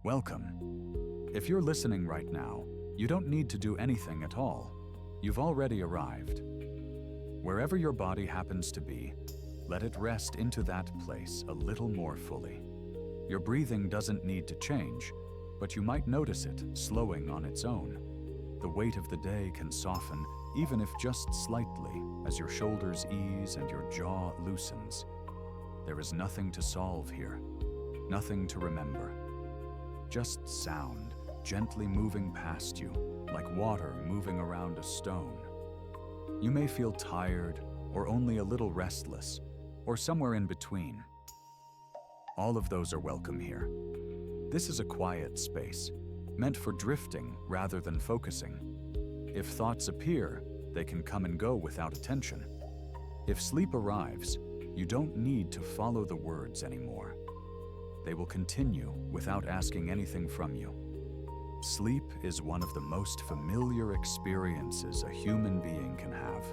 Welcome. If you're listening right now, you don't need to do anything at all. You've already arrived. Wherever your body happens to be, let it rest into that place a little more fully. Your breathing doesn't need to change, but you might notice it slowing on its own. The weight of the day can soften, even if just slightly, as your shoulders ease and your jaw loosens. There is nothing to solve here, nothing to remember. Just sound, gently moving past you, like water moving around a stone. You may feel tired, or only a little restless, or somewhere in between. All of those are welcome here. This is a quiet space, meant for drifting rather than focusing. If thoughts appear, they can come and go without attention. If sleep arrives, you don't need to follow the words anymore. They will continue without asking anything from you. Sleep is one of the most familiar experiences a human being can have.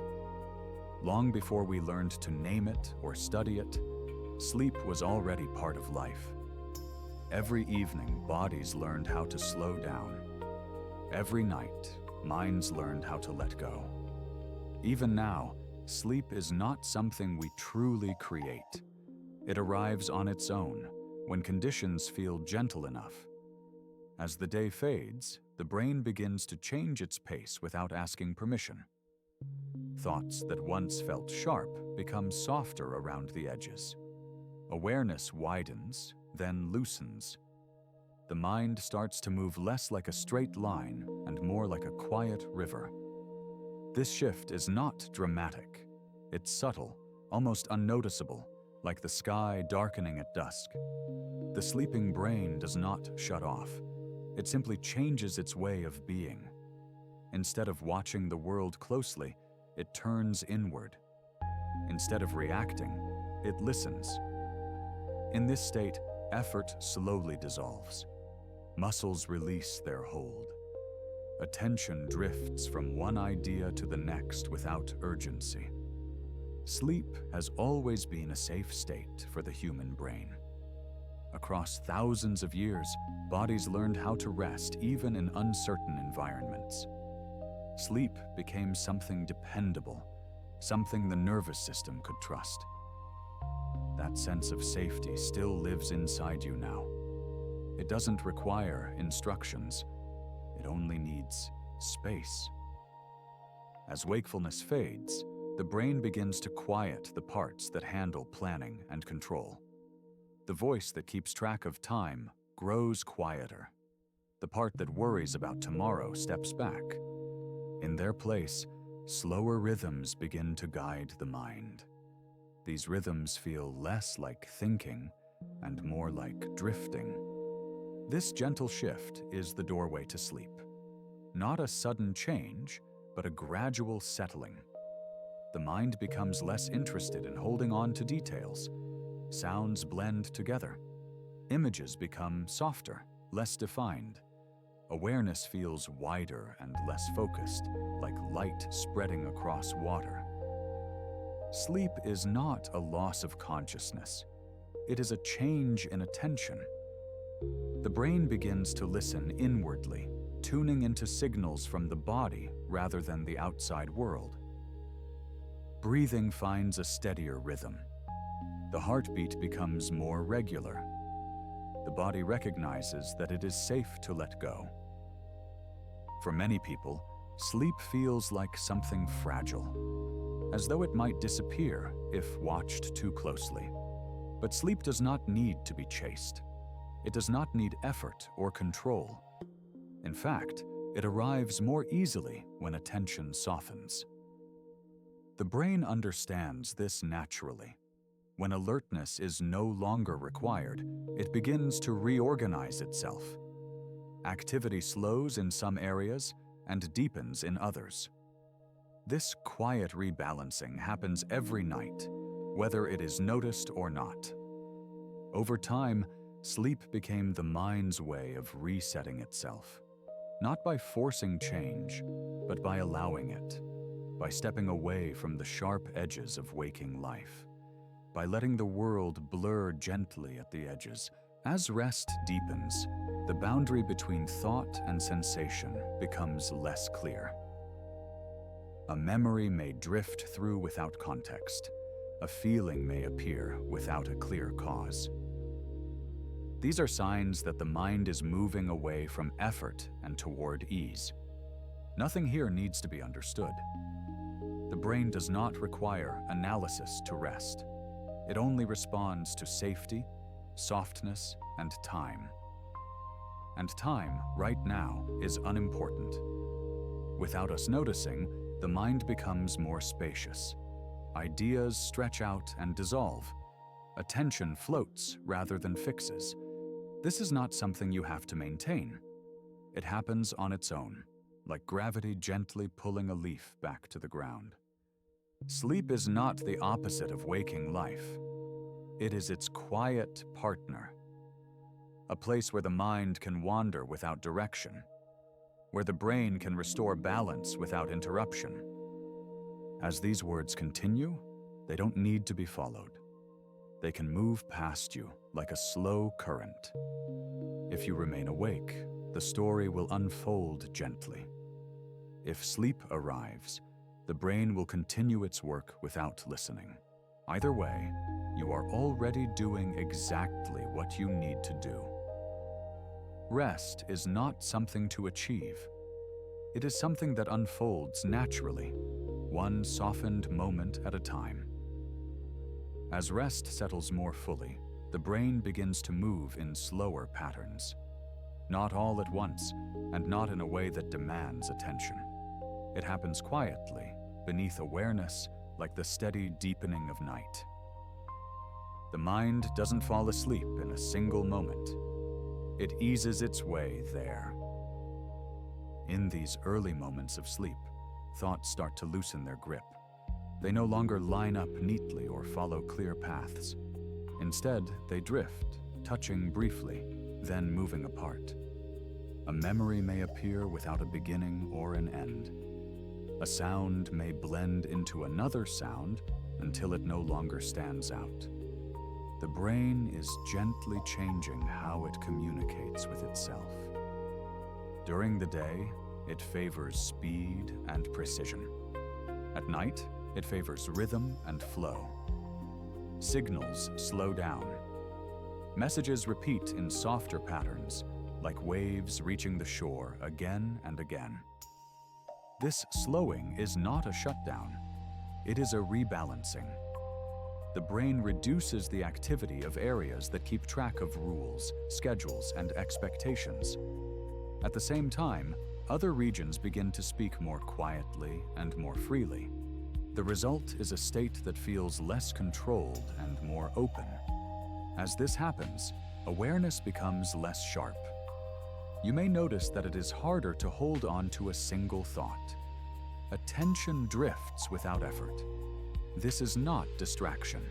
Long before we learned to name it or study it, sleep was already part of life. Every evening, bodies learned how to slow down. Every night, minds learned how to let go. Even now, sleep is not something we truly create. It arrives on its own, when conditions feel gentle enough. As the day fades, the brain begins to change its pace without asking permission. Thoughts that once felt sharp become softer around the edges. Awareness widens, then loosens. The mind starts to move less like a straight line and more like a quiet river. This shift is not dramatic. It's subtle, almost unnoticeable, like the sky darkening at dusk. The sleeping brain does not shut off. It simply changes its way of being. Instead of watching the world closely, it turns inward. Instead of reacting, it listens. In this state, effort slowly dissolves. Muscles release their hold. Attention drifts from one idea to the next without urgency. Sleep has always been a safe state for the human brain. Across thousands of years, bodies learned how to rest even in uncertain environments. Sleep became something dependable, something the nervous system could trust. That sense of safety still lives inside you now. It doesn't require instructions. It only needs space. As wakefulness fades, the brain begins to quiet the parts that handle planning and control. The voice that keeps track of time grows quieter. The part that worries about tomorrow steps back. In their place, slower rhythms begin to guide the mind. These rhythms feel less like thinking and more like drifting. This gentle shift is the doorway to sleep. Not a sudden change, but a gradual settling. The mind becomes less interested in holding on to details. Sounds blend together. Images become softer, less defined. Awareness feels wider and less focused, like light spreading across water. Sleep is not a loss of consciousness. It is a change in attention. The brain begins to listen inwardly, tuning into signals from the body rather than the outside world. Breathing finds a steadier rhythm. The heartbeat becomes more regular. The body recognizes that it is safe to let go. For many people, sleep feels like something fragile, as though it might disappear if watched too closely. But sleep does not need to be chased. It does not need effort or control. In fact, it arrives more easily when attention softens. The brain understands this naturally. When alertness is no longer required, it begins to reorganize itself. Activity slows in some areas and deepens in others. This quiet rebalancing happens every night, whether it is noticed or not. Over time, sleep became the mind's way of resetting itself, not by forcing change, but by allowing it, by stepping away from the sharp edges of waking life. By letting the world blur gently at the edges. As rest deepens, the boundary between thought and sensation becomes less clear. A memory may drift through without context. A feeling may appear without a clear cause. These are signs that the mind is moving away from effort and toward ease. Nothing here needs to be understood. The brain does not require analysis to rest. It only responds to safety, softness, and time. And time, right now, is unimportant. Without us noticing, the mind becomes more spacious. Ideas stretch out and dissolve. Attention floats rather than fixes. This is not something you have to maintain. It happens on its own, like gravity gently pulling a leaf back to the ground. Sleep is not the opposite of waking life. It is its quiet partner. A place where the mind can wander without direction, where the brain can restore balance without interruption. As these words continue, they don't need to be followed. They can move past you like a slow current. If you remain awake, the story will unfold gently. If sleep arrives, the brain will continue its work without listening. Either way, you are already doing exactly what you need to do. Rest is not something to achieve. It is something that unfolds naturally, one softened moment at a time. As rest settles more fully, the brain begins to move in slower patterns. Not all at once, and not in a way that demands attention. It happens quietly, beneath awareness, like the steady deepening of night. The mind doesn't fall asleep in a single moment. It eases its way there. In these early moments of sleep, thoughts start to loosen their grip. They no longer line up neatly or follow clear paths. Instead, they drift, touching briefly, then moving apart. A memory may appear without a beginning or an end. A sound may blend into another sound until it no longer stands out. The brain is gently changing how it communicates with itself. During the day, it favors speed and precision. At night, it favors rhythm and flow. Signals slow down. Messages repeat in softer patterns, like waves reaching the shore again and again. This slowing is not a shutdown. It is a rebalancing. The brain reduces the activity of areas that keep track of rules, schedules, and expectations. At the same time, other regions begin to speak more quietly and more freely. The result is a state that feels less controlled and more open. As this happens, awareness becomes less sharp. You may notice that it is harder to hold on to a single thought. Attention drifts without effort. This is not distraction.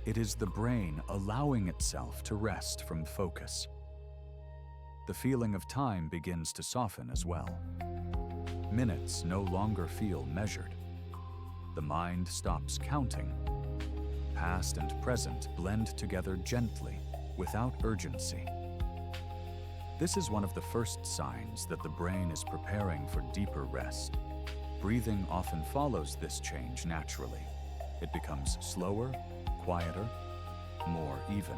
It is the brain allowing itself to rest from focus. The feeling of time begins to soften as well. Minutes no longer feel measured. The mind stops counting. Past and present blend together gently, without urgency. This is one of the first signs that the brain is preparing for deeper rest. Breathing often follows this change naturally. It becomes slower, quieter, more even.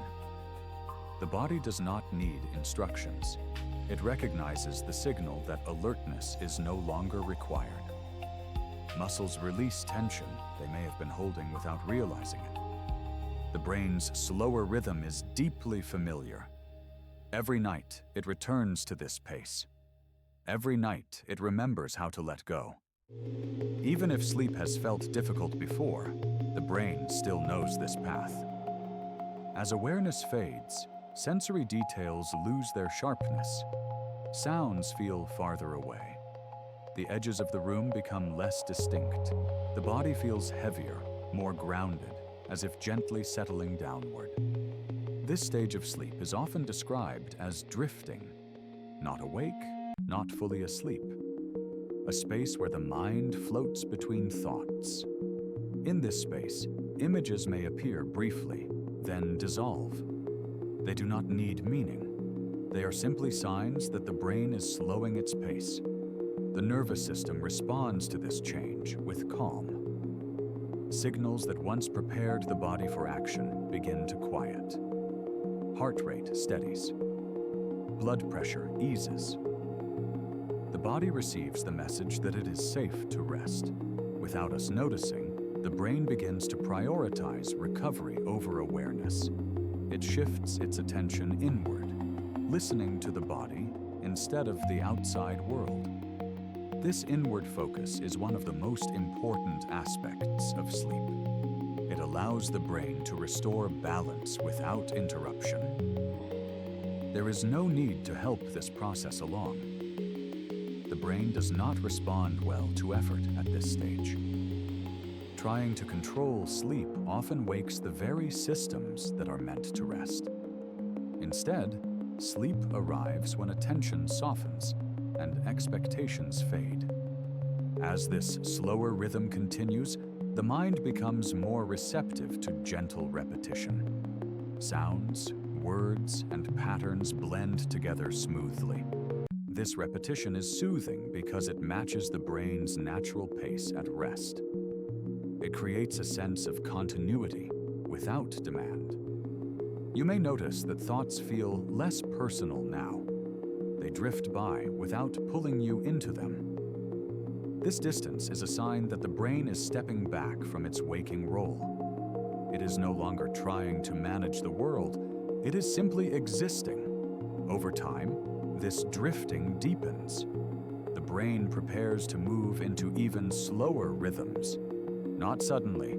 The body does not need instructions. It recognizes the signal that alertness is no longer required. Muscles release tension they may have been holding without realizing it. The brain's slower rhythm is deeply familiar. Every night, it returns to this pace. Every night, it remembers how to let go. Even if sleep has felt difficult before, the brain still knows this path. As awareness fades, sensory details lose their sharpness. Sounds feel farther away. The edges of the room become less distinct. The body feels heavier, more grounded, as if gently settling downward. This stage of sleep is often described as drifting, not awake, not fully asleep. A space where the mind floats between thoughts. In this space, images may appear briefly, then dissolve. They do not need meaning. They are simply signs that the brain is slowing its pace. The nervous system responds to this change with calm. Signals that once prepared the body for action begin to quiet. Heart rate steadies. Blood pressure eases. The body receives the message that it is safe to rest. Without us noticing, the brain begins to prioritize recovery over awareness. It shifts its attention inward, listening to the body instead of the outside world. This inward focus is one of the most important aspects of sleep. It allows the brain to restore balance without interruption. There is no need to help this process along. The brain does not respond well to effort at this stage. Trying to control sleep often wakes the very systems that are meant to rest. Instead, sleep arrives when attention softens and expectations fade. As this slower rhythm continues, the mind becomes more receptive to gentle repetition. Sounds, words, and patterns blend together smoothly. This repetition is soothing because it matches the brain's natural pace at rest. It creates a sense of continuity without demand. You may notice that thoughts feel less personal now. They drift by without pulling you into them. This distance is a sign that the brain is stepping back from its waking role. It is no longer trying to manage the world, it is simply existing. Over time, this drifting deepens. The brain prepares to move into even slower rhythms. Not suddenly,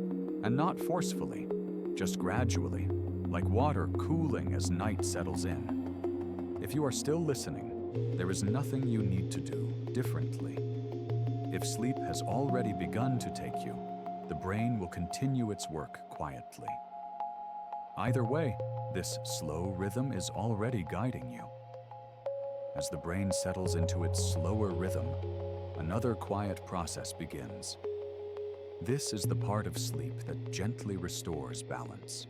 and not forcefully, just gradually, like water cooling as night settles in. If you are still listening, there is nothing you need to do differently. If sleep has already begun to take you, the brain will continue its work quietly. Either way, this slow rhythm is already guiding you. As the brain settles into its slower rhythm, another quiet process begins. This is the part of sleep that gently restores balance.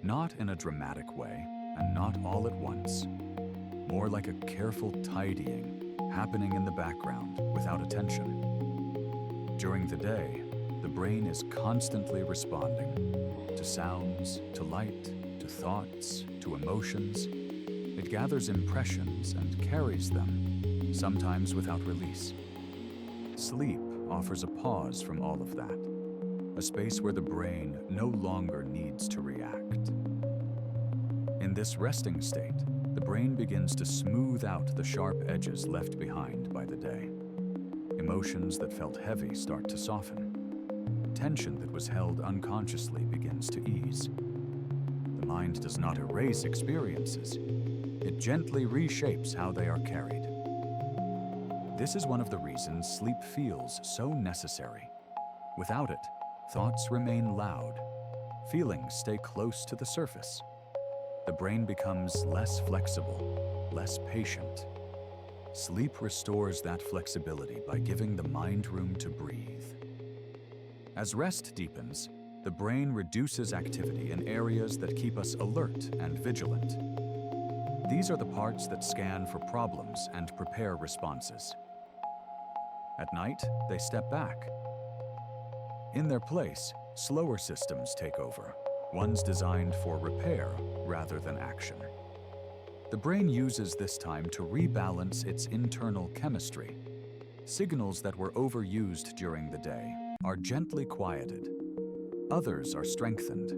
Not in a dramatic way, and not all at once. More like a careful tidying happening in the background without attention. During the day, the brain is constantly responding to sounds, to light, to thoughts, to emotions. It gathers impressions and carries them, sometimes without release. Sleep offers a pause from all of that, a space where the brain no longer needs to react. In this resting state, the brain begins to smooth out the sharp edges left behind by the day. Emotions that felt heavy start to soften. Tension that was held unconsciously begins to ease. The mind does not erase experiences. It gently reshapes how they are carried. This is one of the reasons sleep feels so necessary. Without it, thoughts remain loud. Feelings stay close to the surface. The brain becomes less flexible, less patient. Sleep restores that flexibility by giving the mind room to breathe. As rest deepens, the brain reduces activity in areas that keep us alert and vigilant. These are the parts that scan for problems and prepare responses. At night, they step back. In their place, slower systems take over, ones designed for repair rather than action. The brain uses this time to rebalance its internal chemistry. Signals that were overused during the day are gently quieted. Others are strengthened.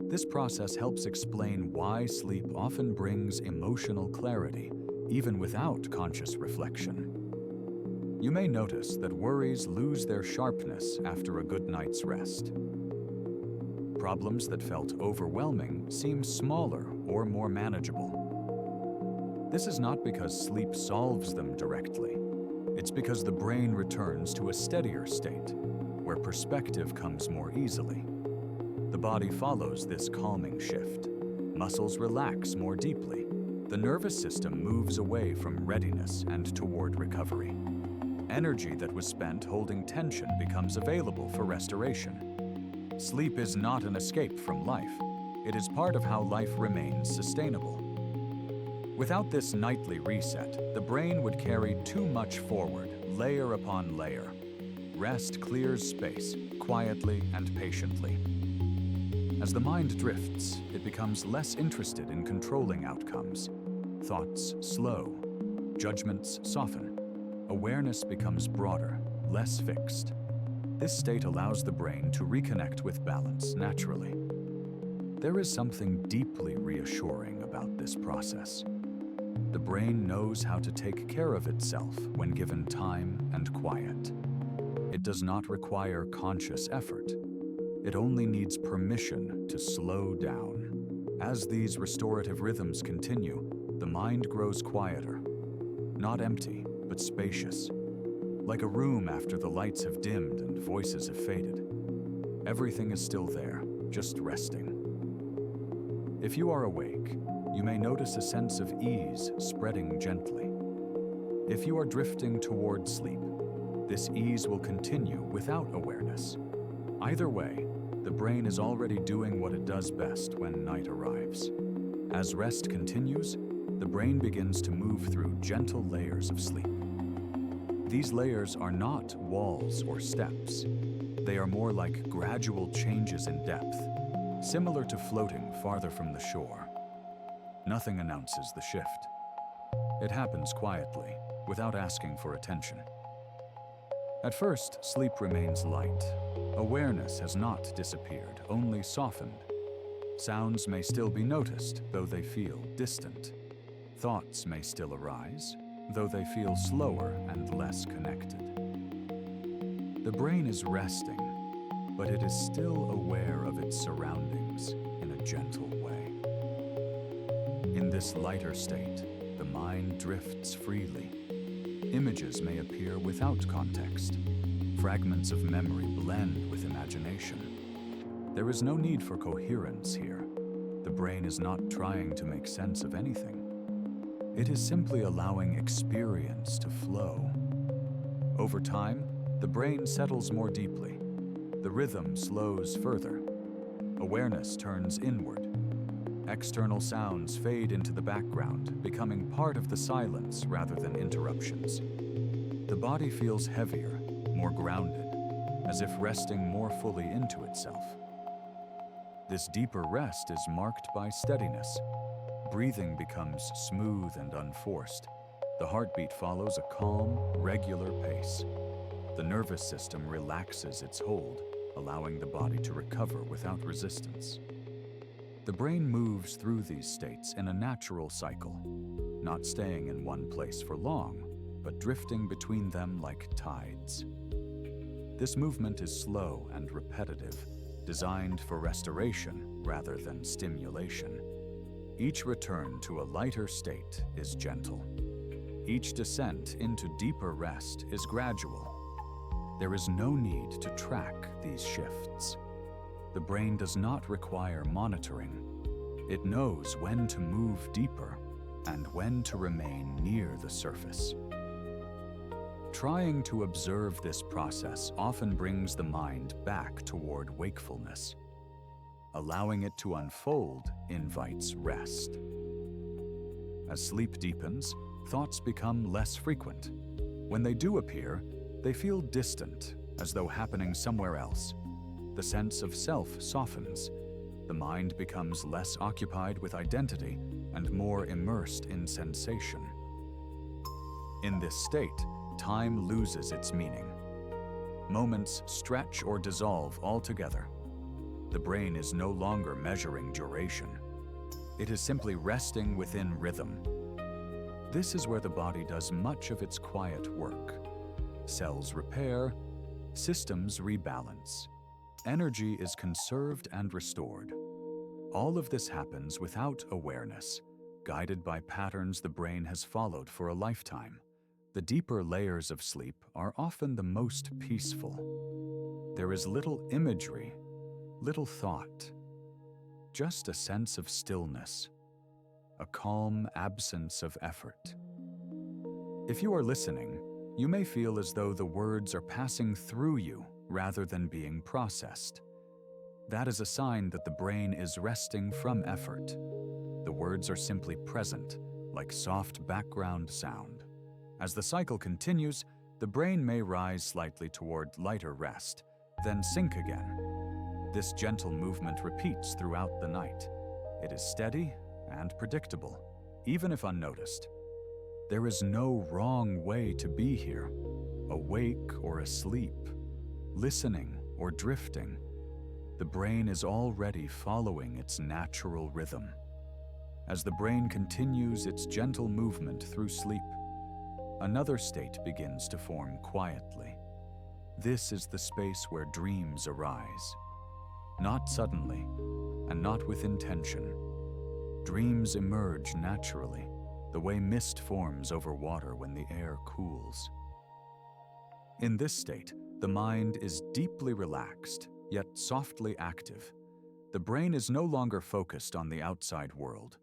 This process helps explain why sleep often brings emotional clarity, even without conscious reflection. You may notice that worries lose their sharpness after a good night's rest. Problems that felt overwhelming seem smaller or more manageable. This is not because sleep solves them directly. It's because the brain returns to a steadier state, where perspective comes more easily. The body follows this calming shift. Muscles relax more deeply. The nervous system moves away from readiness and toward recovery. Energy that was spent holding tension becomes available for restoration. Sleep is not an escape from life. It is part of how life remains sustainable. Without this nightly reset, the brain would carry too much forward, layer upon layer. Rest clears space, quietly and patiently. As the mind drifts, it becomes less interested in controlling outcomes. Thoughts slow, judgments soften. Awareness becomes broader, less fixed. This state allows the brain to reconnect with balance naturally. There is something deeply reassuring about this process. The brain knows how to take care of itself when given time and quiet. It does not require conscious effort. It only needs permission to slow down. As these restorative rhythms continue, the mind grows quieter, not empty, but spacious, like a room after the lights have dimmed and voices have faded. Everything is still there, just resting. If you are awake, you may notice a sense of ease spreading gently. If you are drifting toward sleep, this ease will continue without awareness. Either way, the brain is already doing what it does best when night arrives. As rest continues, the brain begins to move through gentle layers of sleep. These layers are not walls or steps. They are more like gradual changes in depth, similar to floating farther from the shore. Nothing announces the shift. It happens quietly, without asking for attention. At first, sleep remains light. Awareness has not disappeared, only softened. Sounds may still be noticed, though they feel distant. Thoughts may still arise, though they feel slower and less connected. The brain is resting, but it is still aware of its surroundings in a gentle way. In this lighter state, the mind drifts freely. Images may appear without context. Fragments of memory blend with imagination. There is no need for coherence here. The brain is not trying to make sense of anything. It is simply allowing experience to flow. Over time, the brain settles more deeply. The rhythm slows further. Awareness turns inward. External sounds fade into the background, becoming part of the silence rather than interruptions. The body feels heavier, more grounded, as if resting more fully into itself. This deeper rest is marked by steadiness. Breathing becomes smooth and unforced. The heartbeat follows a calm, regular pace. The nervous system relaxes its hold, allowing the body to recover without resistance. The brain moves through these states in a natural cycle, not staying in one place for long, but drifting between them like tides. This movement is slow and repetitive, designed for restoration rather than stimulation. Each return to a lighter state is gentle. Each descent into deeper rest is gradual. There is no need to track these shifts. The brain does not require monitoring. It knows when to move deeper and when to remain near the surface. Trying to observe this process often brings the mind back toward wakefulness. Allowing it to unfold invites rest. As sleep deepens, thoughts become less frequent. When they do appear, they feel distant, as though happening somewhere else. The sense of self softens. The mind becomes less occupied with identity and more immersed in sensation. In this state, time loses its meaning. Moments stretch or dissolve altogether. The brain is no longer measuring duration. It is simply resting within rhythm. This is where the body does much of its quiet work. Cells repair, systems rebalance. Energy is conserved and restored. All of this happens without awareness, guided by patterns the brain has followed for a lifetime. The deeper layers of sleep are often the most peaceful. There is little imagery, little thought, just a sense of stillness, a calm absence of effort. If you are listening, you may feel as though the words are passing through you rather than being processed. That is a sign that the brain is resting from effort. The words are simply present, like soft background sound. As the cycle continues, the brain may rise slightly toward lighter rest, then sink again. This gentle movement repeats throughout the night. It is steady and predictable, even if unnoticed. There is no wrong way to be here, awake or asleep, listening or drifting. The brain is already following its natural rhythm. As the brain continues its gentle movement through sleep, another state begins to form quietly. This is the space where dreams arise. Not suddenly, and not with intention. Dreams emerge naturally, the way mist forms over water when the air cools. In this state, the mind is deeply relaxed, yet softly active. The brain is no longer focused on the outside world.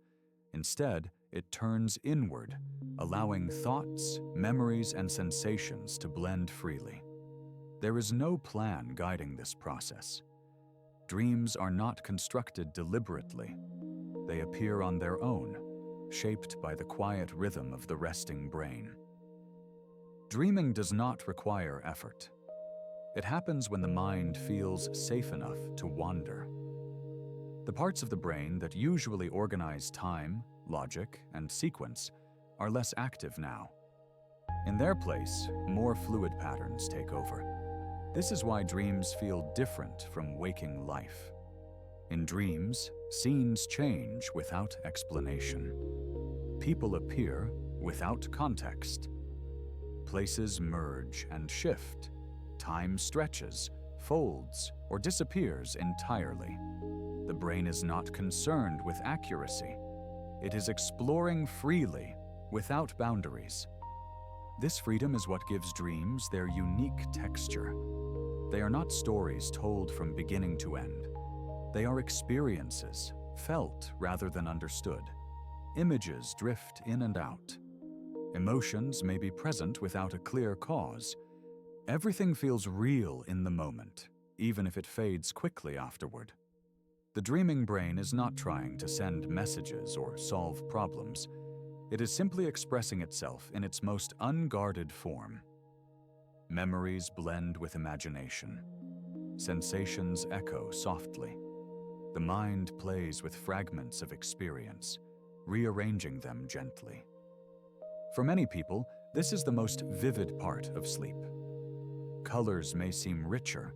Instead, it turns inward, allowing thoughts, memories, and sensations to blend freely. There is no plan guiding this process. Dreams are not constructed deliberately. They appear on their own, shaped by the quiet rhythm of the resting brain. Dreaming does not require effort. It happens when the mind feels safe enough to wander. The parts of the brain that usually organize time, logic, and sequence are less active now. In their place, more fluid patterns take over. This is why dreams feel different from waking life. In dreams, scenes change without explanation. People appear without context. Places merge and shift. Time stretches, folds, or disappears entirely. The brain is not concerned with accuracy. It is exploring freely, without boundaries. This freedom is what gives dreams their unique texture. They are not stories told from beginning to end. They are experiences, felt rather than understood. Images drift in and out. Emotions may be present without a clear cause. Everything feels real in the moment, even if it fades quickly afterward. The dreaming brain is not trying to send messages or solve problems. It is simply expressing itself in its most unguarded form. Memories blend with imagination. Sensations echo softly. The mind plays with fragments of experience, rearranging them gently. For many people, this is the most vivid part of sleep. Colors may seem richer,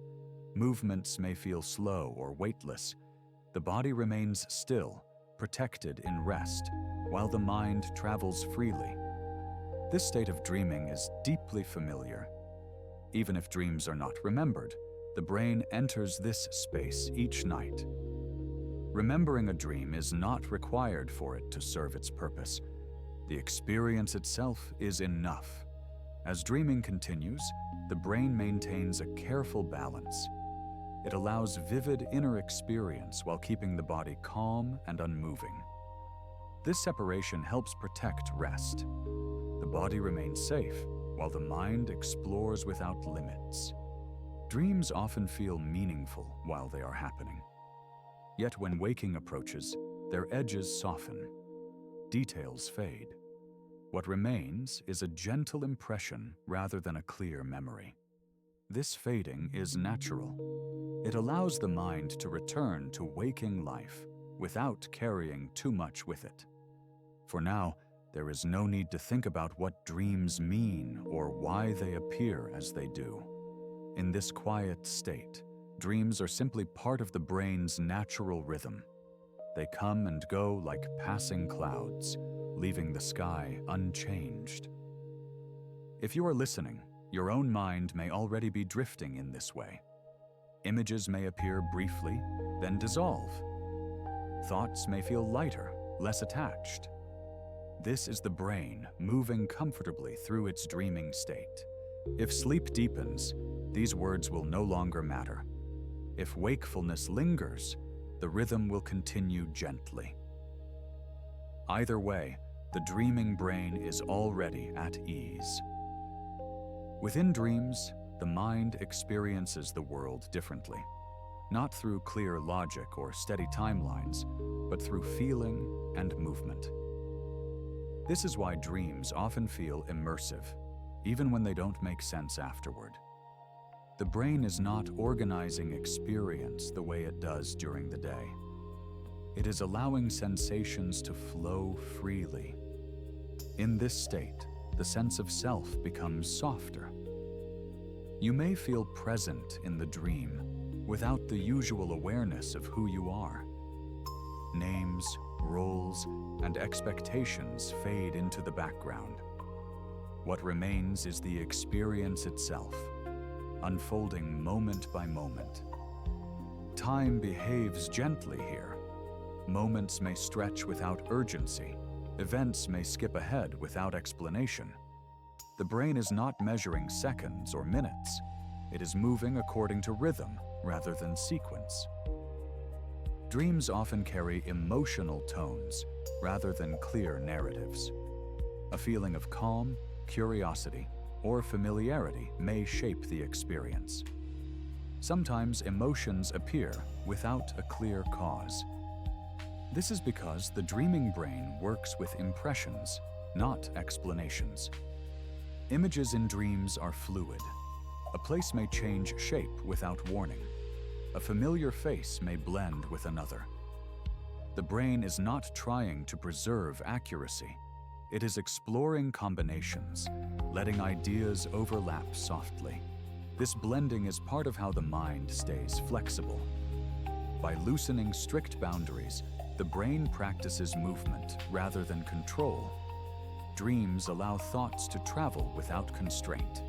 movements may feel slow or weightless. The body remains still, protected in rest, while the mind travels freely. This state of dreaming is deeply familiar. Even if dreams are not remembered, the brain enters this space each night. Remembering a dream is not required for it to serve its purpose. The experience itself is enough. As dreaming continues, the brain maintains a careful balance. It allows vivid inner experience while keeping the body calm and unmoving. This separation helps protect rest. The body remains safe, while the mind explores without limits. Dreams often feel meaningful while they are happening. Yet when waking approaches, their edges soften. Details fade. What remains is a gentle impression rather than a clear memory. This fading is natural. It allows the mind to return to waking life without carrying too much with it. For now, there is no need to think about what dreams mean or why they appear as they do. In this quiet state, dreams are simply part of the brain's natural rhythm. They come and go like passing clouds, leaving the sky unchanged. If you are listening, your own mind may already be drifting in this way. Images may appear briefly, then dissolve. Thoughts may feel lighter, less attached. This is the brain moving comfortably through its dreaming state. If sleep deepens, these words will no longer matter. If wakefulness lingers, the rhythm will continue gently. Either way, the dreaming brain is already at ease. Within dreams, the mind experiences the world differently, not through clear logic or steady timelines, but through feeling and movement. This is why dreams often feel immersive, even when they don't make sense afterward. The brain is not organizing experience the way it does during the day. It is allowing sensations to flow freely. In this state, the sense of self becomes softer. You may feel present in the dream without the usual awareness of who you are. Names, roles, and expectations fade into the background. What remains is the experience itself, unfolding moment by moment. Time behaves gently here. Moments may stretch without urgency. Events may skip ahead without explanation. The brain is not measuring seconds or minutes. It is moving according to rhythm rather than sequence. Dreams often carry emotional tones rather than clear narratives. A feeling of calm, curiosity, or familiarity may shape the experience. Sometimes emotions appear without a clear cause. This is because the dreaming brain works with impressions, not explanations. Images in dreams are fluid. A place may change shape without warning. A familiar face may blend with another. The brain is not trying to preserve accuracy. It is exploring combinations, letting ideas overlap softly. This blending is part of how the mind stays flexible. By loosening strict boundaries, the brain practices movement rather than control. Dreams allow thoughts to travel without constraint.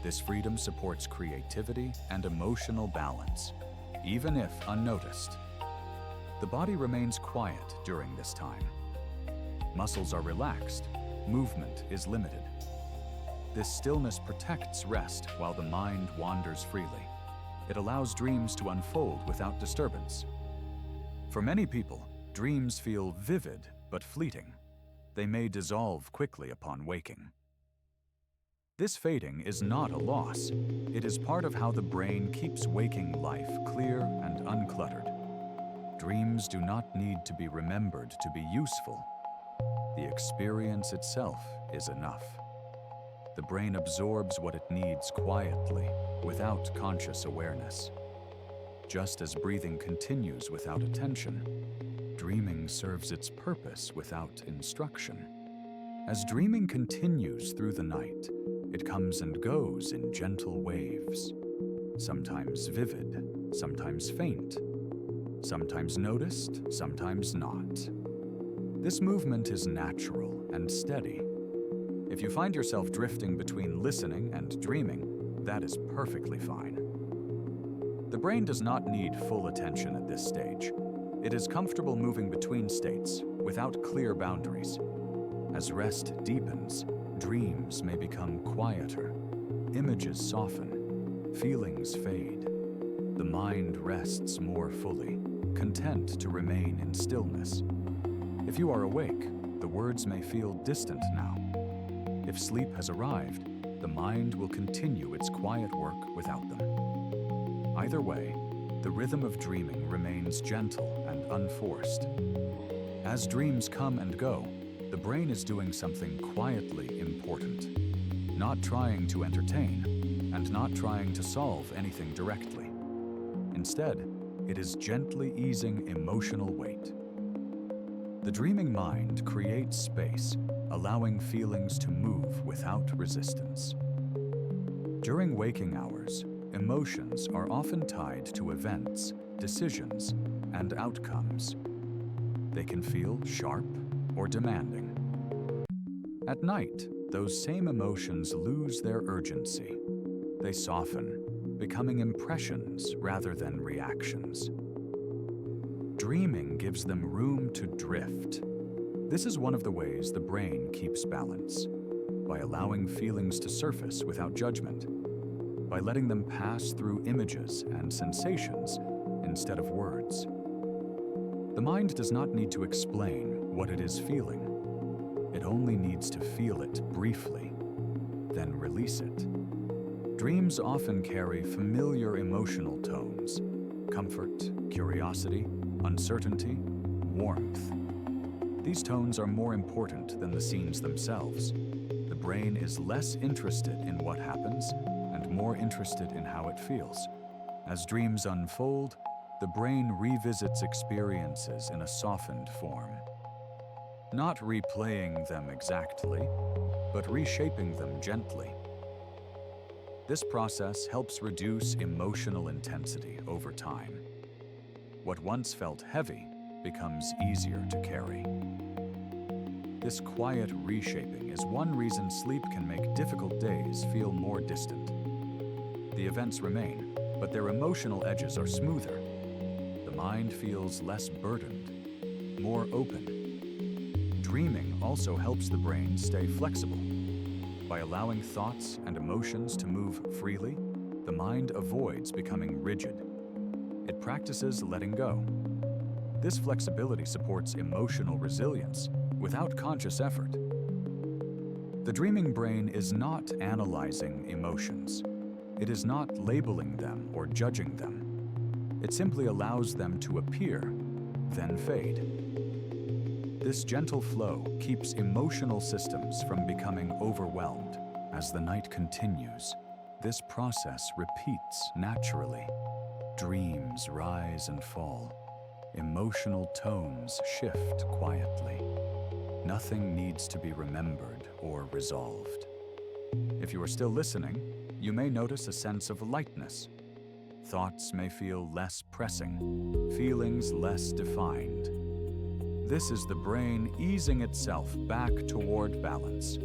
This freedom supports creativity and emotional balance, even if unnoticed. The body remains quiet during this time. Muscles are relaxed, movement is limited. This stillness protects rest while the mind wanders freely. It allows dreams to unfold without disturbance. For many people, dreams feel vivid but fleeting. They may dissolve quickly upon waking. This fading is not a loss. It is part of how the brain keeps waking life clear and uncluttered. Dreams do not need to be remembered to be useful. The experience itself is enough. The brain absorbs what it needs quietly, without conscious awareness. Just as breathing continues without attention, dreaming serves its purpose without instruction. As dreaming continues through the night, it comes and goes in gentle waves, sometimes vivid, sometimes faint, sometimes noticed, sometimes not. This movement is natural and steady. If you find yourself drifting between listening and dreaming, that is perfectly fine. The brain does not need full attention at this stage. It is comfortable moving between states without clear boundaries. As rest deepens, dreams may become quieter, images soften, feelings fade. The mind rests more fully, content to remain in stillness. If you are awake, the words may feel distant now. If sleep has arrived, the mind will continue its quiet work without them. Either way, the rhythm of dreaming remains gentle and unforced. As dreams come and go, the brain is doing something quietly important, not trying to entertain and not trying to solve anything directly. Instead, it is gently easing emotional weight. The dreaming mind creates space, allowing feelings to move without resistance. During waking hours, emotions are often tied to events, decisions, and outcomes. They can feel sharp or demanding. At night, those same emotions lose their urgency. They soften, becoming impressions rather than reactions. Dreaming gives them room to drift. This is one of the ways the brain keeps balance, by allowing feelings to surface without judgment, by letting them pass through images and sensations instead of words. The mind does not need to explain what it is feeling. It only needs to feel it briefly, then release it. Dreams often carry familiar emotional tones: comfort, curiosity, uncertainty, warmth. These tones are more important than the scenes themselves. The brain is less interested in what happens and more interested in how it feels. As dreams unfold, the brain revisits experiences in a softened form. Not replaying them exactly, but reshaping them gently. This process helps reduce emotional intensity over time. What once felt heavy becomes easier to carry. This quiet reshaping is one reason sleep can make difficult days feel more distant. The events remain, but their emotional edges are smoother. The mind feels less burdened, more open. Dreaming also helps the brain stay flexible. By allowing thoughts and emotions to move freely, the mind avoids becoming rigid. It practices letting go. This flexibility supports emotional resilience without conscious effort. The dreaming brain is not analyzing emotions. It is not labeling them or judging them. It simply allows them to appear, then fade. This gentle flow keeps emotional systems from becoming overwhelmed. As the night continues, this process repeats naturally. Dreams rise and fall. Emotional tones shift quietly. Nothing needs to be remembered or resolved. If you are still listening, you may notice a sense of lightness. Thoughts may feel less pressing, feelings less defined. This is the brain easing itself back toward balance.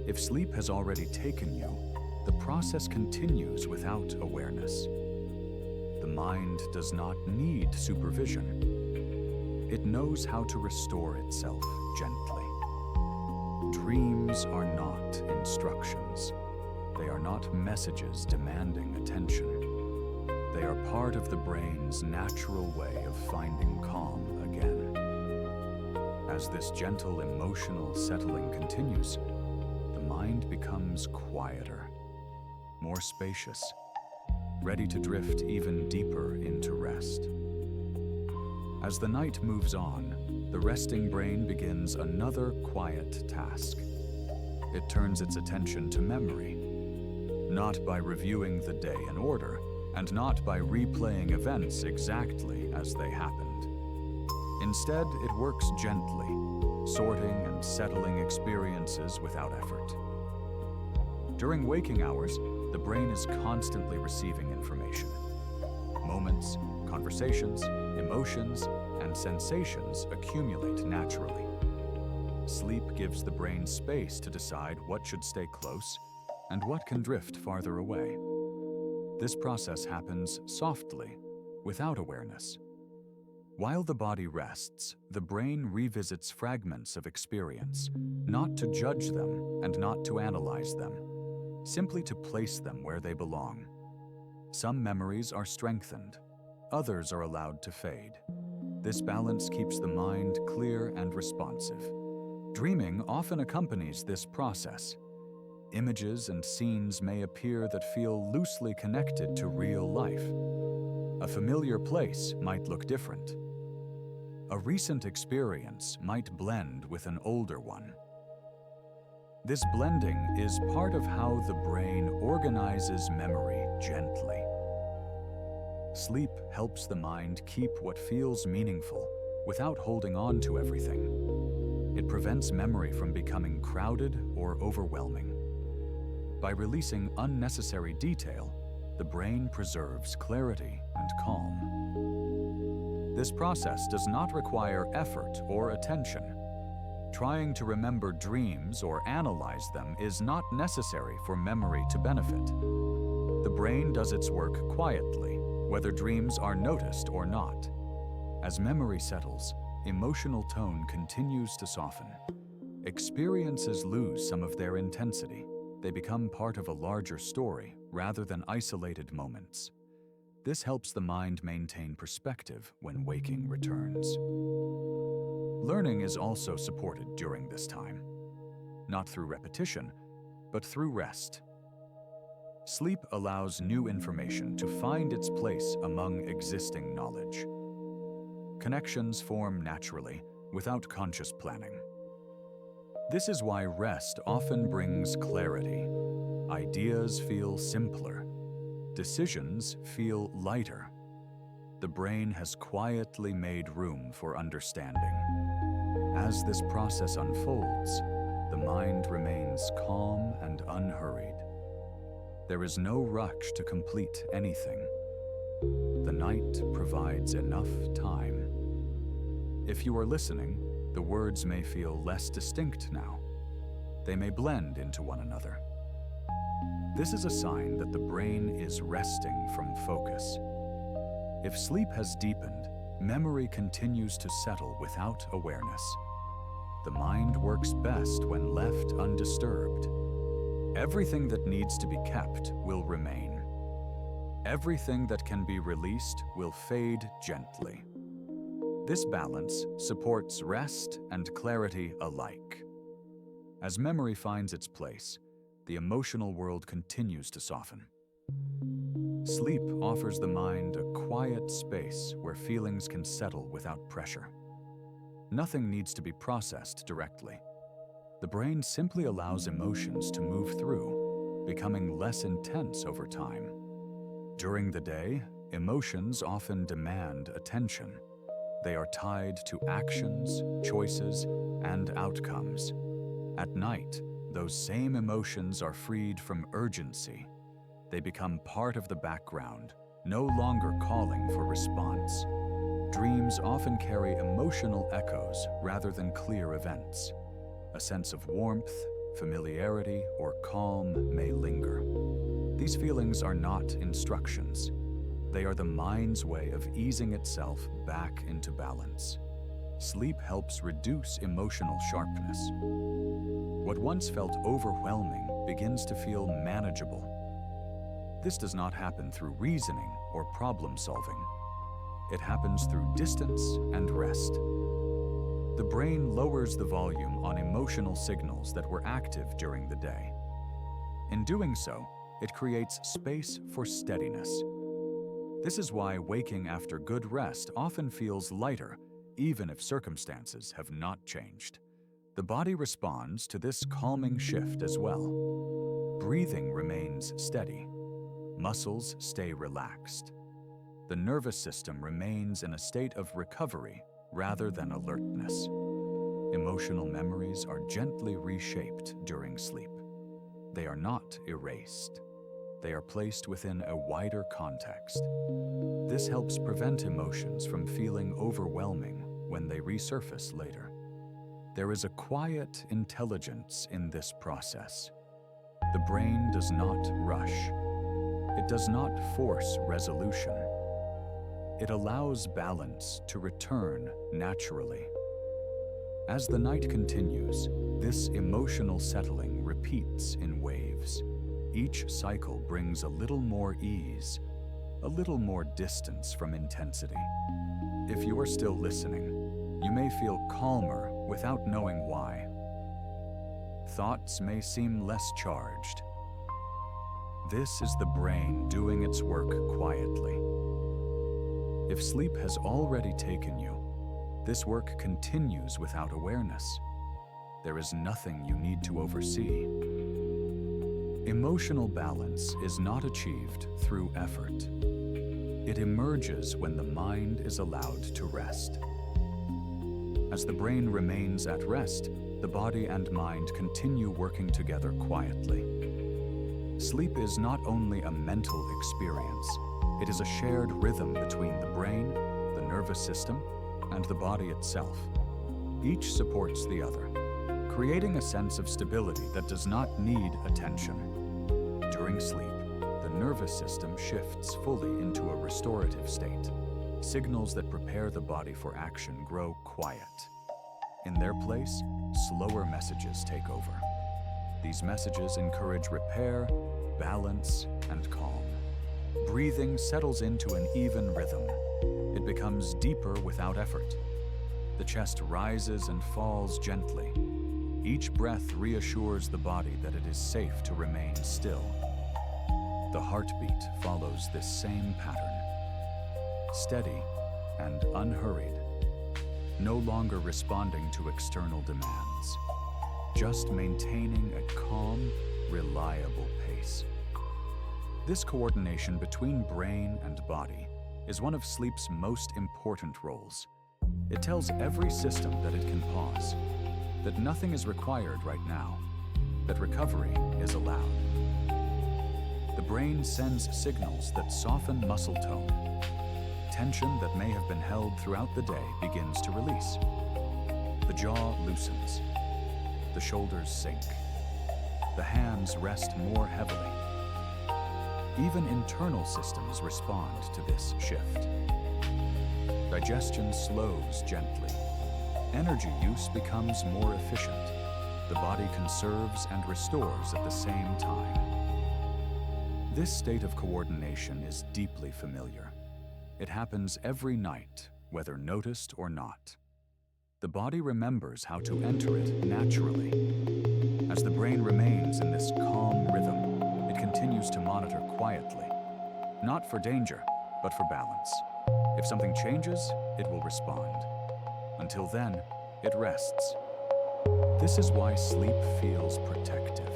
If sleep has already taken you, the process continues without awareness. The mind does not need supervision. It knows how to restore itself gently. Dreams are not instructions. They are not messages demanding attention. They are part of the brain's natural way of finding calm again. As this gentle emotional settling continues, the mind becomes quieter, more spacious, ready to drift even deeper into rest. As the night moves on, the resting brain begins another quiet task. It turns its attention to memory, not by reviewing the day in order, and not by replaying events exactly as they happened. Instead, it works gently, sorting and settling experiences without effort. During waking hours, the brain is constantly receiving information. Moments, conversations, emotions, and sensations accumulate naturally. Sleep gives the brain space to decide what should stay close and what can drift farther away. This process happens softly, without awareness. While the body rests, the brain revisits fragments of experience, not to judge them and not to analyze them, simply to place them where they belong. Some memories are strengthened, others are allowed to fade. This balance keeps the mind clear and responsive. Dreaming often accompanies this process. Images and scenes may appear that feel loosely connected to real life. A familiar place might look different. A recent experience might blend with an older one. This blending is part of how the brain organizes memory gently. Sleep helps the mind keep what feels meaningful without holding on to everything. It prevents memory from becoming crowded or overwhelming. By releasing unnecessary detail, the brain preserves clarity and calm. This process does not require effort or attention. Trying to remember dreams or analyze them is not necessary for memory to benefit. The brain does its work quietly, whether dreams are noticed or not. As memory settles, emotional tone continues to soften. Experiences lose some of their intensity. They become part of a larger story rather than isolated moments. This helps the mind maintain perspective when waking returns. Learning is also supported during this time, not through repetition, but through rest. Sleep allows new information to find its place among existing knowledge. Connections form naturally, without conscious planning. This is why rest often brings clarity. Ideas feel simpler. Decisions feel lighter. The brain has quietly made room for understanding. As this process unfolds, the mind remains calm and unhurried. There is no rush to complete anything. The night provides enough time. If you are listening, the words may feel less distinct now. They may blend into one another. This is a sign that the brain is resting from focus. If sleep has deepened, memory continues to settle without awareness. The mind works best when left undisturbed. Everything that needs to be kept will remain. Everything that can be released will fade gently. This balance supports rest and clarity alike. As memory finds its place, the emotional world continues to soften. Sleep offers the mind a quiet space where feelings can settle without pressure. Nothing needs to be processed directly. The brain simply allows emotions to move through, becoming less intense over time. During the day, emotions often demand attention. They are tied to actions, choices, and outcomes. At night, those same emotions are freed from urgency. They become part of the background, no longer calling for response. Dreams often carry emotional echoes rather than clear events. A sense of warmth, familiarity, or calm may linger. These feelings are not instructions. They are the mind's way of easing itself back into balance. Sleep helps reduce emotional sharpness. What once felt overwhelming begins to feel manageable. This does not happen through reasoning or problem solving. It happens through distance and rest. The brain lowers the volume on emotional signals that were active during the day. In doing so, it creates space for steadiness. This is why waking after good rest often feels lighter, even if circumstances have not changed. The body responds to this calming shift as well. Breathing remains steady. Muscles stay relaxed. The nervous system remains in a state of recovery rather than alertness. Emotional memories are gently reshaped during sleep. They are not erased. They are placed within a wider context. This helps prevent emotions from feeling overwhelming when they resurface later. There is a quiet intelligence in this process. The brain does not rush. It does not force resolution. It allows balance to return naturally. As the night continues, this emotional settling repeats in waves. Each cycle brings a little more ease, a little more distance from intensity. If you are still listening, you may feel calmer without knowing why. Thoughts may seem less charged. This is the brain doing its work quietly. If sleep has already taken you, this work continues without awareness. There is nothing you need to oversee. Emotional balance is not achieved through effort. It emerges when the mind is allowed to rest. As the brain remains at rest, the body and mind continue working together quietly. Sleep is not only a mental experience, it is a shared rhythm between the brain, the nervous system, and the body itself. Each supports the other, creating a sense of stability that does not need attention. During sleep, the nervous system shifts fully into a restorative state. Signals that prepare the body for action grow quiet. In their place, slower messages take over. These messages encourage repair, balance, and calm. Breathing settles into an even rhythm. It becomes deeper without effort. The chest rises and falls gently. Each breath reassures the body that it is safe to remain still. The heartbeat follows this same pattern. Steady and unhurried. no longer responding to external demands, just maintaining a calm, reliable pace. This coordination between brain and body is one of sleep's most important roles. It tells every system that it can pause, that nothing is required right now, that recovery is allowed. The brain sends signals that soften muscle tone. Tension that may have been held throughout the day begins to release. The jaw loosens. The shoulders sink. The hands rest more heavily. Even internal systems respond to this shift. Digestion slows gently. Energy use becomes more efficient. The body conserves and restores at the same time. This state of coordination is deeply familiar. It happens every night, whether noticed or not. The body remembers how to enter it naturally. As the brain remains in this calm rhythm, it continues to monitor quietly, not for danger, but for balance. If something changes, it will respond. Until then, it rests. This is why sleep feels protective.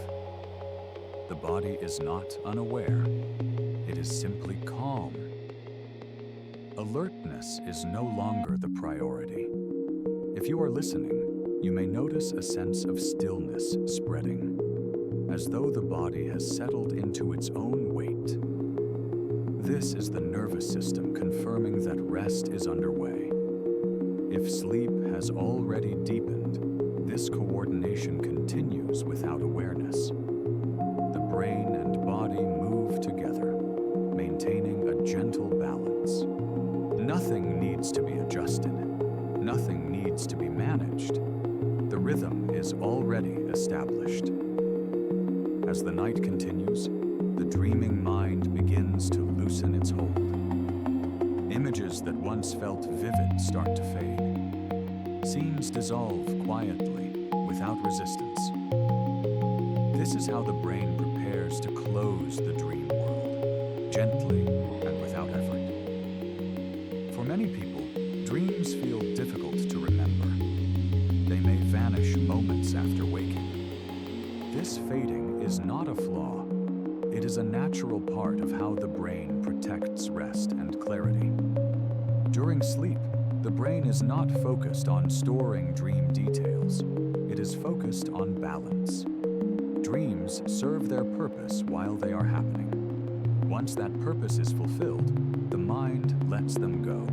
The body is not unaware. It is simply calm. Alertness is no longer the priority. If you are listening, you may notice a sense of stillness spreading, as though the body has settled into its own weight. This is the nervous system confirming that rest is underway. If sleep has already deepened, this coordination continues without awareness. The brain and body move together, maintaining a gentle balance. Nothing needs to be adjusted. Nothing needs to be managed. The rhythm is already established. As the night continues, the dreaming mind begins to loosen its hold. Images that once felt vivid start to fade. Scenes dissolve quietly, without resistance. This is how the brain prepares to close the dream world, gently and without effort. For many people, dreams feel difficult to remember. They may vanish moments after waking. This fading is not a flaw. It is a natural part of how the brain protects rest and clarity. During sleep, the brain is not focused on storing dream details. It is focused on balance. Dreams serve their purpose while they are happening. Once that purpose is fulfilled, the mind lets them go.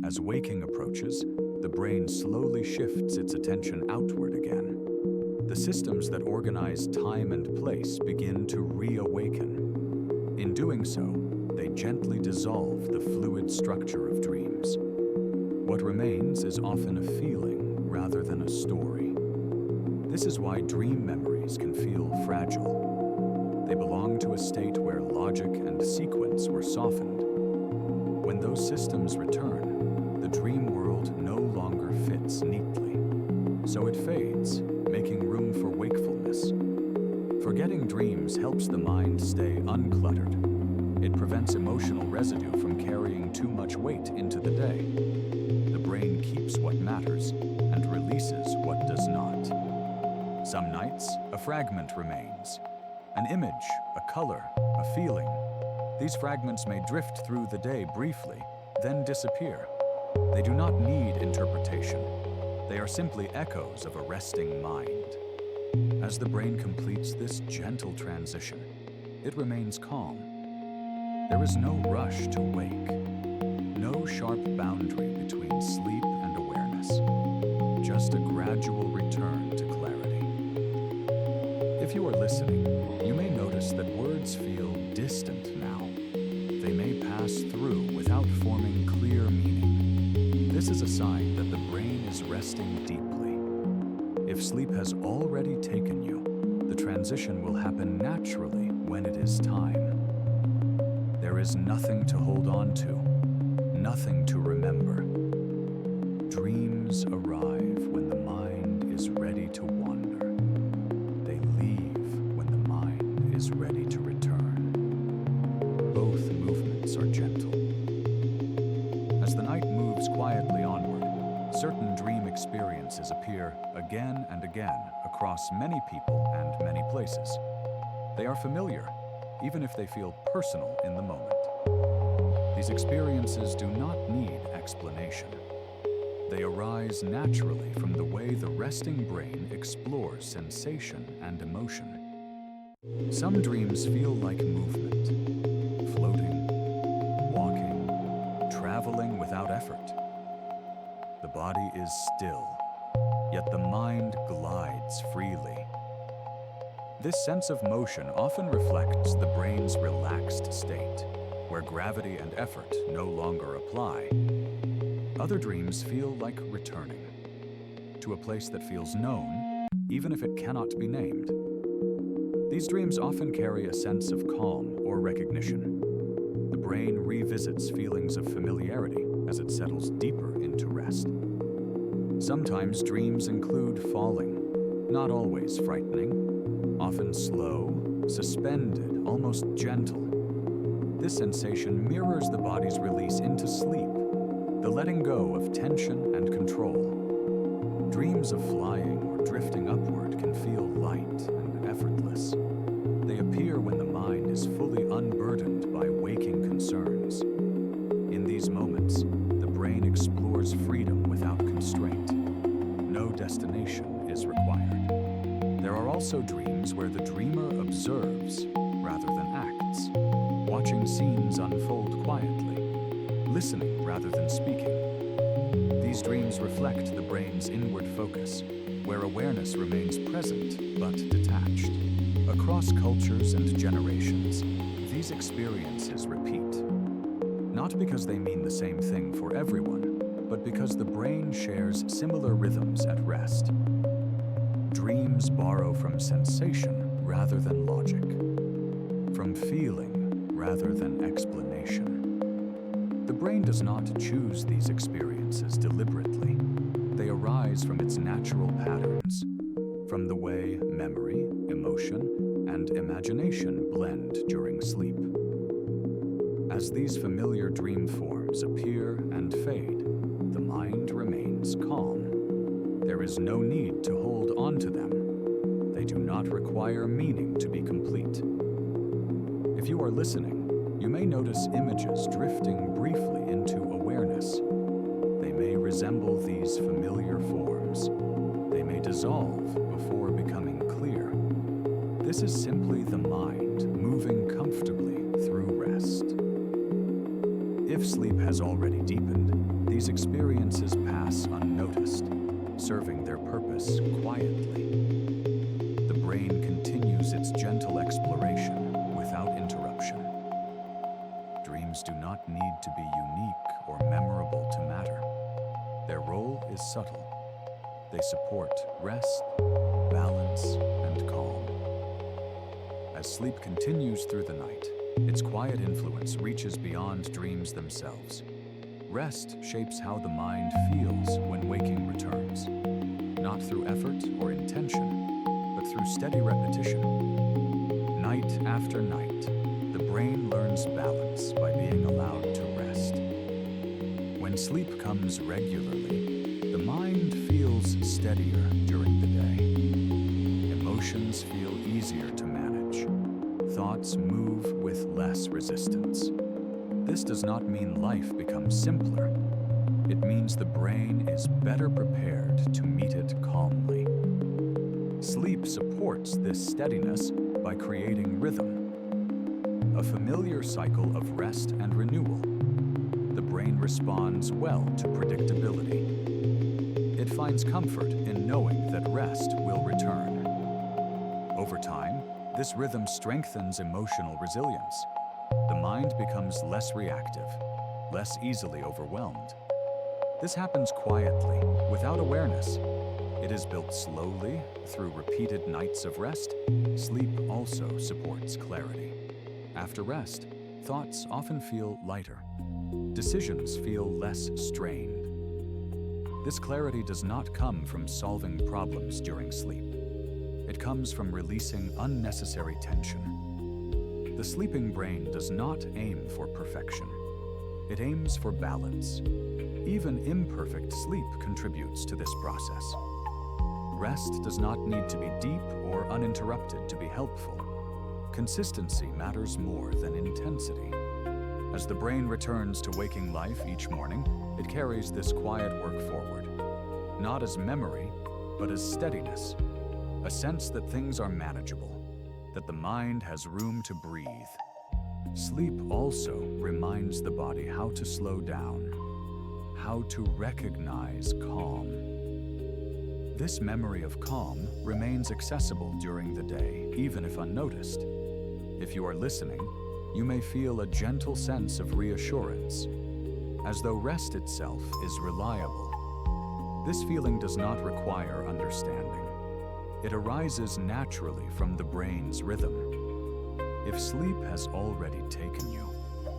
As waking approaches, the brain slowly shifts its attention outward again. The systems that organize time and place begin to reawaken. In doing so, they gently dissolve the fluid structure of dreams. What remains is often a feeling rather than a story. This is why dream memories can feel fragile. They belong to a state where logic and sequence were softened. When those systems return, the dream world no longer fits neatly. So it fades, making room for wakefulness. Forgetting dreams helps the mind stay uncluttered. It prevents emotional residue from carrying too much weight into the day. The brain keeps what matters and releases what does not. Some nights, a fragment remains. An image, a color, a feeling. These fragments may drift through the day briefly, then disappear. They do not need interpretation. They are simply echoes of a resting mind. As the brain completes this gentle transition, it remains calm. There is no rush to wake, no sharp boundary between sleep and awareness, just a gradual return to clarity. If you are listening, you may notice that words feel distant now. They may pass through without forming clear meaning. This is a sign that the brain is resting deeply. If sleep has already taken you, the transition will happen naturally when it is time. There is nothing to hold on to, nothing to remember. Dreams arrive when the mind is ready to wander. They leave when the mind is ready to return. Both movements are gentle. As the night moves quietly onward, certain experiences appear again and again across many people and many places. They are familiar, even if they feel personal in the moment. These experiences do not need explanation. They arise naturally from the way the resting brain explores sensation and emotion. Some dreams feel like movement, floating, walking, traveling without effort. The body is still, yet the mind glides freely. This sense of motion often reflects the brain's relaxed state, where gravity and effort no longer apply. Other dreams feel like returning to a place that feels known, even if it cannot be named. These dreams often carry a sense of calm or recognition. The brain revisits feelings of familiarity as it settles deeper into rest. Sometimes dreams include falling, not always frightening, often slow, suspended, almost gentle. This sensation mirrors the body's release into sleep, the letting go of tension and control. Dreams of flying or drifting upward can feel light and effortless. They appear when the mind is fully unburdened by waking concerns. In these moments, the brain explores freedom without constraint. No destination is required. There are also dreams where the dreamer observes rather than acts, watching scenes unfold quietly, listening rather than speaking. These dreams reflect the brain's inward focus, where awareness remains present but detached. Across cultures and generations, these experiences repeat. Not because they mean the same thing for everyone, but because the brain shares similar rhythms at rest. Dreams borrow from sensation rather than logic, from feeling rather than explanation. The brain does not choose these experiences deliberately. They arise from its natural patterns, from the way memory, emotion, and imagination blend during sleep. As these familiar dream forms appear and fade, the mind remains calm. There is no need to hold on to them. They do not require meaning to be complete. If you are listening, you may notice images drifting briefly into awareness. They may resemble these familiar forms. They may dissolve before becoming clear. This is simply the mind moving comfortably through rest. If sleep has already deepened, these experiences pass unnoticed, serving their purpose quietly. The brain continues its gentle exploration without interruption. Dreams do not need to be unique or memorable to matter. Their role is subtle. They support rest, balance, and calm. As sleep continues through the night, its quiet influence reaches beyond dreams themselves. Rest shapes how the mind feels when waking returns, not through effort or intention, but through steady repetition. Night after night, the brain learns balance by being allowed to rest. When sleep comes regularly, the mind feels steadier during the day. Emotions feel easier to manage. Thoughts move with less resistance. This does not mean life becomes simpler. It means the brain is better prepared to meet it calmly. Sleep supports this steadiness by creating rhythm, a familiar cycle of rest and renewal. The brain responds well to predictability. It finds comfort in knowing that rest will return. Over time, this rhythm strengthens emotional resilience. The mind becomes less reactive, less easily overwhelmed. This happens quietly, without awareness. It is built slowly through repeated nights of rest. Sleep also supports clarity. After rest, thoughts often feel lighter. Decisions feel less strained. This clarity does not come from solving problems during sleep. It comes from releasing unnecessary tension. The sleeping brain does not aim for perfection. It aims for balance. Even imperfect sleep contributes to this process. Rest does not need to be deep or uninterrupted to be helpful. Consistency matters more than intensity. As the brain returns to waking life each morning, it carries this quiet work forward, not as memory, but as steadiness, a sense that things are manageable, that the mind has room to breathe. Sleep also reminds the body how to slow down, how to recognize calm. This memory of calm remains accessible during the day, even if unnoticed. If you are listening, you may feel a gentle sense of reassurance, as though rest itself is reliable. This feeling does not require understanding. It arises naturally from the brain's rhythm. If sleep has already taken you,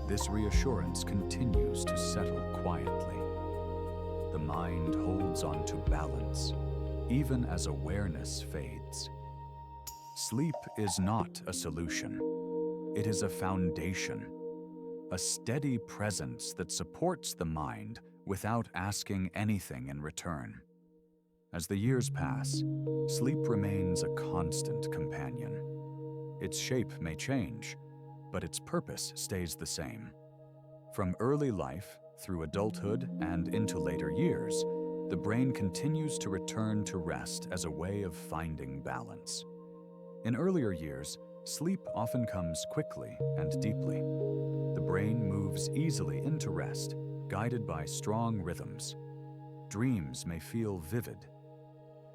this reassurance continues to settle quietly. The mind holds on to balance, even as awareness fades. Sleep is not a solution. It is a foundation, a steady presence that supports the mind without asking anything in return. As the years pass, sleep remains a constant companion. Its shape may change, but its purpose stays the same. From early life through adulthood and into later years, the brain continues to return to rest as a way of finding balance. In earlier years, sleep often comes quickly and deeply. The brain moves easily into rest, guided by strong rhythms. Dreams may feel vivid.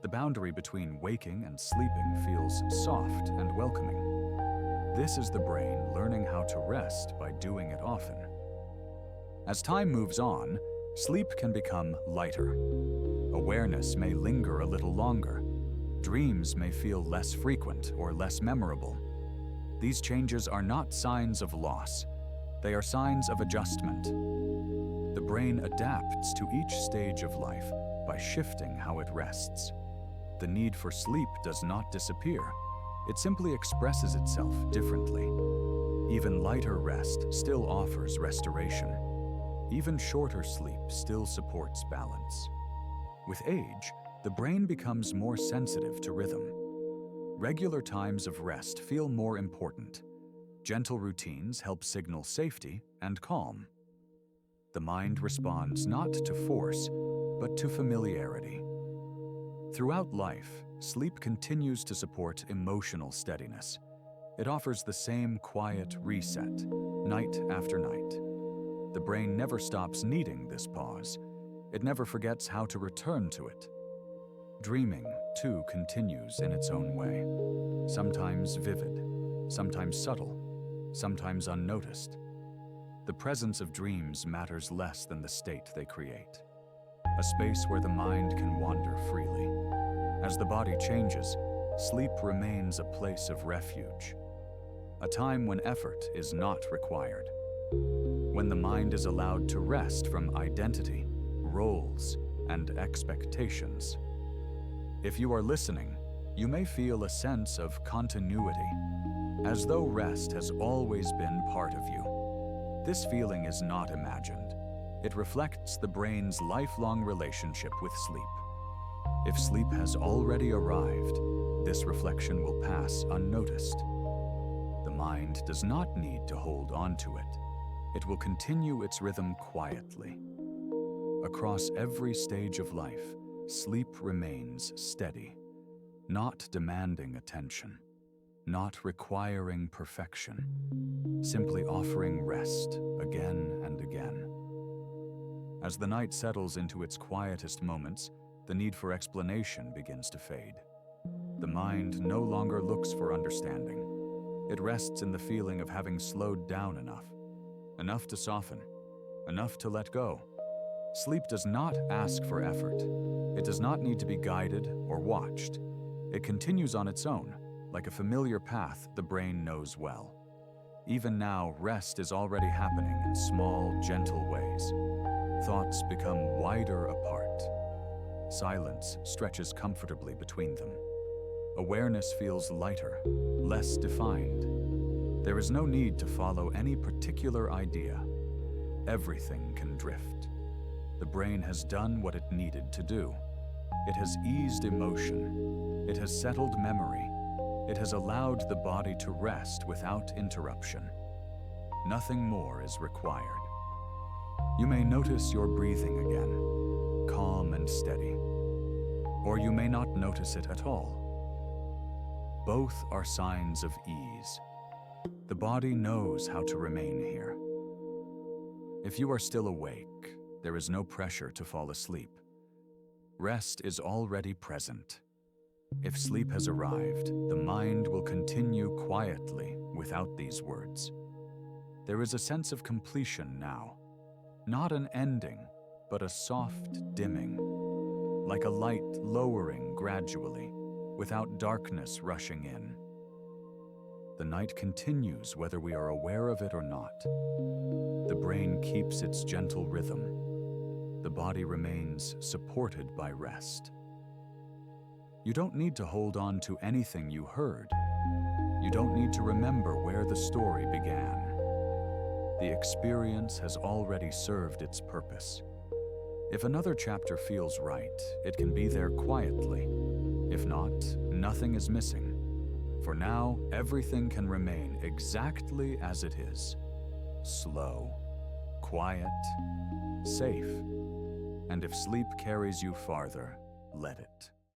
The boundary between waking and sleeping feels soft and welcoming. This is the brain learning how to rest by doing it often. As time moves on, sleep can become lighter. Awareness may linger a little longer. Dreams may feel less frequent or less memorable. These changes are not signs of loss. They are signs of adjustment. The brain adapts to each stage of life by shifting how it rests. The need for sleep does not disappear. It simply expresses itself differently. Even lighter rest still offers restoration. Even shorter sleep still supports balance. With age, the brain becomes more sensitive to rhythm. Regular times of rest feel more important. Gentle routines help signal safety and calm. The mind responds not to force, but to familiarity. Throughout life, sleep continues to support emotional steadiness. It offers the same quiet reset, night after night. The brain never stops needing this pause. It never forgets how to return to it. Dreaming, too, continues in its own way. Sometimes vivid, sometimes subtle, sometimes unnoticed. The presence of dreams matters less than the state they create. A space where the mind can wander freely. As the body changes, sleep remains a place of refuge. A time when effort is not required. When the mind is allowed to rest from identity, roles, and expectations. If you are listening, you may feel a sense of continuity, as though rest has always been part of you. This feeling is not imagined. It reflects the brain's lifelong relationship with sleep. If sleep has already arrived, this reflection will pass unnoticed. The mind does not need to hold on to it. It will continue its rhythm quietly. Across every stage of life, sleep remains steady, not demanding attention, not requiring perfection, simply offering rest again and again. As the night settles into its quietest moments, the need for explanation begins to fade. The mind no longer looks for understanding. It rests in the feeling of having slowed down enough to soften, enough to let go. Sleep does not ask for effort. It does not need to be guided or watched. It continues on its own, like a familiar path the brain knows well. Even now, rest is already happening in small, gentle ways. Thoughts become wider apart. Silence stretches comfortably between them. Awareness feels lighter, less defined. There is no need to follow any particular idea. everything can drift. The brain has done what it needed to do. It has eased emotion. It has settled memory. It has allowed the body to rest without interruption. Nothing more is required. You may notice your breathing again, calm and steady. Or you may not notice it at all. Both are signs of ease. The body knows how to remain here. If you are still awake, there is no pressure to fall asleep. Rest is already present. If sleep has arrived, the mind will continue quietly without these words. There is a sense of completion now, not an ending, but a soft dimming, like a light lowering gradually, without darkness rushing in. The night continues whether we are aware of it or not. The brain keeps its gentle rhythm. The body remains supported by rest. You don't need to hold on to anything you heard. You don't need to remember where the story began. The experience has already served its purpose. If another chapter feels right, it can be there quietly. If not, nothing is missing. For now, everything can remain exactly as it is. Slow, quiet, safe. And if sleep carries you farther, let it.